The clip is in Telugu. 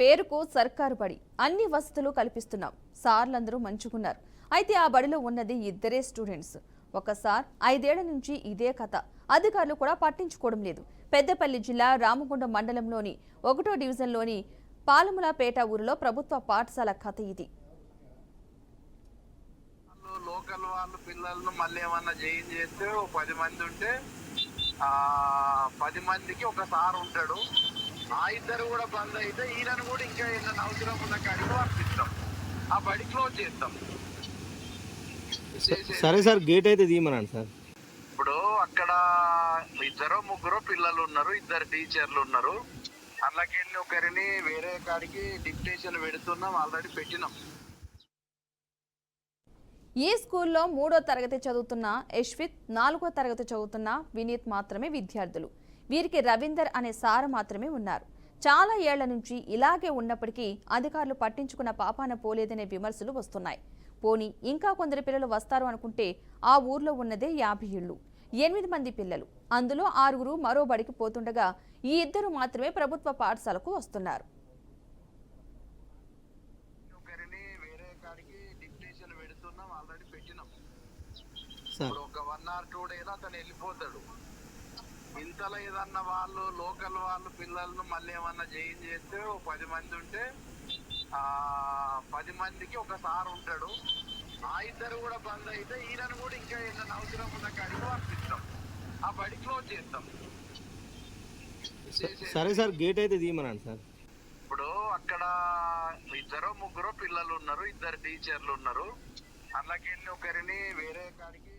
పేరుకు సర్కారు బడి, అన్ని వసతులు కల్పిస్తున్నాం, సార్లందరూ మంచుకున్నారు. అయితే ఆ బడిలో ఉన్నది ఇద్దరే స్టూడెంట్స్. ఒక సార్ 5 ఏళ్ల నుంచి ఇదే కథ. అధికారులు కూడా పట్టించుకోవడం లేదు. పెద్దపల్లి జిల్లా రామగుండం మండలంలోని 1వ డివిజన్లోని పాలములపేట ఊరిలో ప్రభుత్వ పాఠశాల కథ ఇది. లోకల్ వాళ్ళు పిల్లలను మళ్ళీ ఏమన్నా జాయిన్ చేస్తే 10 మంది ఉంటే 10 మందికి ఒక సార్ ఉంటాడు. ఆ ఇద్దరు కూడా బంద్ అయితే ఈయనను కూడా ఇంకా ఏదైనా అవసరం ఉన్న కాడికి పంపిస్తాం, ఆ బడి క్లోజ్ చేస్తాం. సరే సార్, గేట్ అయితే తీయమనండి సార్. ఇప్పుడు అక్కడ 2-3 పిల్లలు ఉన్నారు, 2 టీచర్లు ఉన్నారు. అందులోకెళ్ళి ఒకరిని వేరే కాడికి డిప్యుటేషన్ పెడుతున్నాం, ఆల్రెడీ పెట్టినాం. ఈ స్కూల్లో 3వ తరగతి చదువుతున్న యశ్విత్, 4వ తరగతి చదువుతున్న వినీత్ మాత్రమే విద్యార్థులు. వీరికి రవీందర్ అనే సార్ మాత్రమే ఉన్నారు. చాలా ఏళ్ల నుంచి ఇలాగే ఉన్నప్పటికీ అధికారులు పట్టించుకున్న పాపాన పోలేదనే విమర్శలు వస్తున్నాయి. పోనీ ఇంకా కొందరు పిల్లలు వస్తారు అనుకుంటే ఆ ఊర్లో ఉన్నదే 50 ఇళ్లు, 8 మంది పిల్లలు. అందులో 6 మరో బడికి పోతుండగా ఈ 2 మాత్రమే ప్రభుత్వ పాఠశాలకు వస్తున్నారు. ఆల్రెడీ పెట్టినాం. ఒక 1 or 2 days అతను వెళ్ళిపోతాడు. ఇంతలో ఏదన్నా వాళ్ళు లోకల్ వాళ్ళు పిల్లలను మళ్ళీ ఏమన్నా జాయిన్ చేస్తే 10 మంది ఉంటే 10 మందికి ఒక సార్ ఉంటాడు. ఆ ఇద్దరు కూడా బంద్ అయితే ఈయనను కూడా ఇంకా ఏదైనా అవసరం ఉన్న కాడికి పంపిస్తాం, ఆ బడి క్లోజ్ చేస్తాం. సరే సార్, గేట్ అయితే తీయమనండి సార్. ఇప్పుడు అక్కడ 2-3 పిల్లలు ఉన్నారు, 2 టీచర్లు ఉన్నారు. అందులోకెళ్ళి ఒకరిని వేరే కాడికి